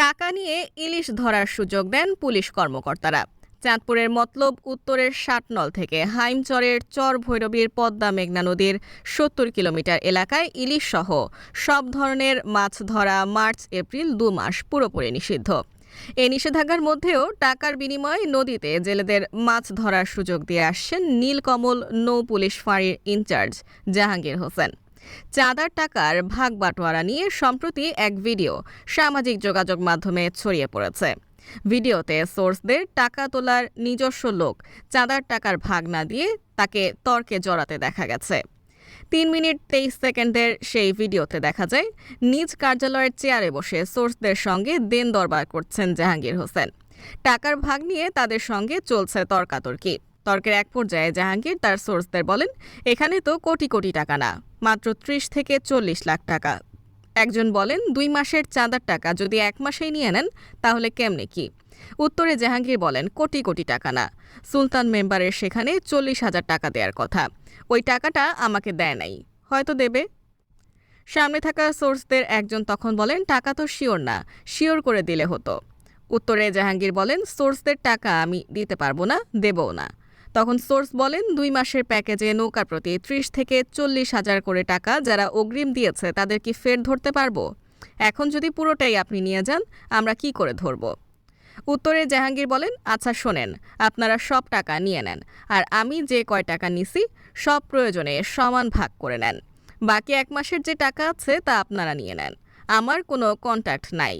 টাকা নিয়ে ইলিশ ধরার সুযোগ দেন পুলিশ কর্মকর্তারা। চাঁদপুরের মতলব উত্তরের ৬০ থেকে হাইমচরের চর ভৈরবীর পদ্মা মেঘনা নদীর ৭০ কিলোমিটার এলাকায় ইলিশ সহ সব ধরনের মাছ ধরা মার্চ এপ্রিল ২ মাস পুরোপুরি নিষিদ্ধ। এই নিষেধাজ্ঞার মধ্যেও টাকার বিনিময়ে নদীতে জেলেদের মাছ ধরার সুযোগ দিয়ে আসছেন নীলকমল নৌ পুলিশ ফাঁড়ির ইনচার্জ জাহাঙ্গীর হোসেন। চাঁদার টাকার ভাগ বাটোয়ারা নিয়ে সম্প্রতি এক ভিডিও সামাজিক যোগাযোগ মাধ্যমে ছড়িয়ে পড়েছে। ভিডিওতে সোর্সদের টাকা তোলার নিজস্ব লোক চাঁদার টাকার ভাগ না দিয়ে তাকে তর্কে জড়াতে দেখা গেছে। ৩ মিনিট ২৩ সেকেন্ডের সেই ভিডিওতে দেখা যায় নিজ কার্যালয়ের চেয়ারে বসে সোর্সদের সঙ্গে দেন দরবার করছেন জাহাঙ্গীর হোসেন। টাকার ভাগ নিয়ে তাদের সঙ্গে চলছে তর্কাতর্কি। তর্কের এক পর্যায়ে জাহাঙ্গীর তার সোর্সদের বলেন, এখানে তো কোটি কোটি টাকা না, মাত্র ৩০ থেকে ৪০ লাখ টাকা। একজন বলেন, ২ মাসের চাঁদার টাকা যদি ১ মাসেই নিয়ে নেন তাহলে কেমনে কি? উত্তরে জাহাঙ্গীর বলেন, কোটি কোটি টাকা না, সুলতান মেম্বারের সেখানে ৪০,০০০ টাকা দেওয়ার কথা, ওই টাকাটা আমাকে দেয় নাই, হয়তো দেবে। সামনে থাকা সোর্সদের একজন তখন বলেন, টাকা তো শিওর না, শিওর করে দিলে হতো। উত্তরে জাহাঙ্গীর বলেন, সোর্সদের টাকা আমি দিতে পারবো না, দেবও না। তখন সোর্স বলেন, ২ মাসের প্যাকেজে নৌকা প্রতি ৩০ থেকে ৪০,০০০ করে টাকা যারা অগ্রিম দিয়েছে তাদের কি ফের ধরতে পারবো? এখন যদি পুরোটাই আপনি নিয়ে যান, আমরা কি করে ধরব? উত্তরে জাহাঙ্গীর বলেন, আচ্ছা শোনেন, আপনারা সব টাকা নিয়ে নেন, আর আমি যে কয় টাকা নিছি সব প্রয়োজনে সমান ভাগ করে নেন। বাকি ১ মাসের যে টাকা আছে তা আপনারা নিয়ে নেন, আমার কোনো কন্ট্যাক্ট নাই,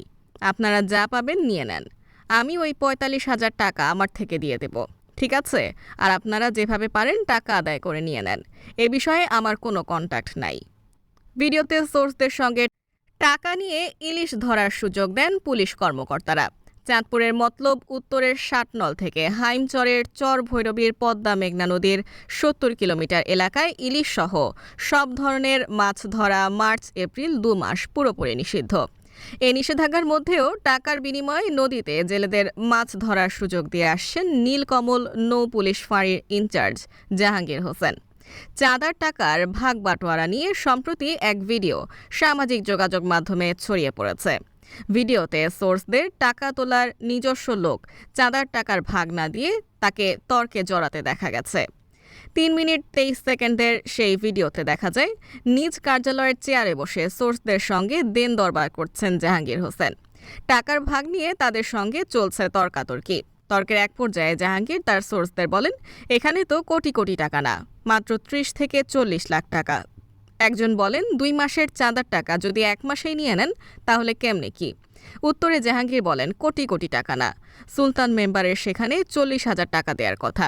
আপনারা যা পাবেন নিয়ে নেন, আমি ওই ৪৫,০০০ টাকা আমার থেকে দিয়ে দেব, ঠিক আছে? আর আপনারা যেভাবে পারেন টাকা আদায় করে নিয়ে নেন, এ বিষয়ে আমার কোনো কন্ট্যাক্ট নাই। ভিডিওতে সোর্সদের সঙ্গে টাকা নিয়ে ইলিশ ধরার সুযোগ দেন পুলিশ কর্মকর্তারা। চাঁদপুরের মতলব উত্তরের ৬০ থেকে হাইমচরের চর ভৈরবীর পদ্মা মেঘনা নদীর ৭০ কিলোমিটার এলাকায় ইলিশ সহ সব ধরনের মাছ ধরা মার্চ এপ্রিল ২ মাস পুরোপুরি নিষিদ্ধ। এই নিষেধাজ্ঞার মধ্যেও টাকার বিনিময়ে নদীতে জেলেদের মাছ ধরার সুযোগ দিয়ে আসছেন নীলকমল নৌ পুলিশ ফাঁড়ির ইনচার্জ জাহাঙ্গীর হোসেন। চাঁদার টাকার ভাগ বাটোয়ারা নিয়ে সম্প্রতি এক ভিডিও সামাজিক যোগাযোগ মাধ্যমে ছড়িয়ে পড়েছে। ভিডিওতে সোর্সদের টাকা তোলার নিজস্ব লোক চাঁদার টাকার ভাগ না দিয়ে তাকে তর্কে জড়াতে দেখা গেছে। ৩ মিনিট ২৩ সেকেন্ডের সেই ভিডিওতে দেখা যায় নিজ কার্যালয়ের চেয়ারে বসে সোর্সদের সঙ্গে দেন দরবার করছেন জাহাঙ্গীর হোসেন। টাকার ভাগ নিয়ে তাদের সঙ্গে চলছে তর্কাতর্কি। তর্কের এক পর্যায়ে জাহাঙ্গীর তার সোর্সদের বলেন, এখানে তো কোটি কোটি টাকা না, মাত্র ৩০ থেকে ৪০ লাখ টাকা। একজন বলেন, ২ মাসের চাঁদার টাকা যদি ১ মাসেই নিয়ে নেন তাহলে কেমনে কি? উত্তরে জাহাঙ্গীর বলেন, কোটি কোটি টাকা না, সুলতান মেম্বারের সেখানে ৪০,০০০ টাকা দেওয়ার কথা,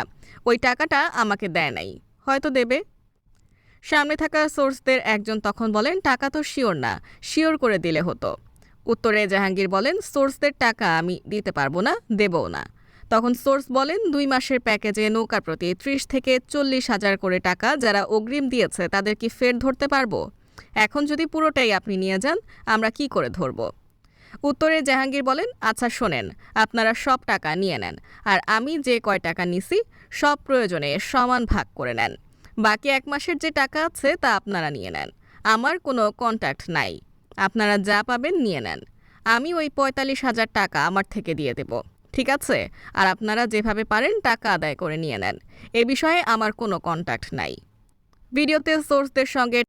ওই টাকাটা আমাকে দেয় নাই, হয়তো দেবে। সামনে থাকা সোর্সদের একজন তখন বলেন, টাকা তো শিওর না, শিওর করে দিলে হতো। উত্তরে জাহাঙ্গীর বলেন, সোর্সদের টাকা আমি দিতে পারবো না, দেবও না। তখন সোর্স বলেন, ২ মাসের প্যাকেজে নৌকা প্রতি ৩০ থেকে ৪০,০০০ করে টাকা যারা অগ্রিম দিয়েছে তাদের কি ফের ধরতে পারবো? এখন যদি পুরোটাই আপনি নিয়ে যান, আমরা কি করে ধরব? উত্তরে জাহাঙ্গীর বলেন, আচ্ছা শোনেন, আপনারা সব টাকা নিয়ে নেন, আর আমি যে কয় টাকা নিছি সব প্রয়োজনে সমান ভাগ করে নেন। বাকি ১ মাসের যে টাকা আছে তা আপনারা নিয়ে নেন, আমার কোনো কন্ট্যাক্ট নাই, আপনারা যা পাবেন নিয়ে নেন, আমি ওই ৪৫,০০০ টাকা আমার থেকে দিয়ে দেব, ঠিক আছে? আর আপনারা যেভাবে পারেন টাকা আদায় করে নিয়ে নেন, এ বিষয়ে আমার কোনো কন্ট্যাক্ট নাই। ভিডিওতে সোর্সদের সঙ্গে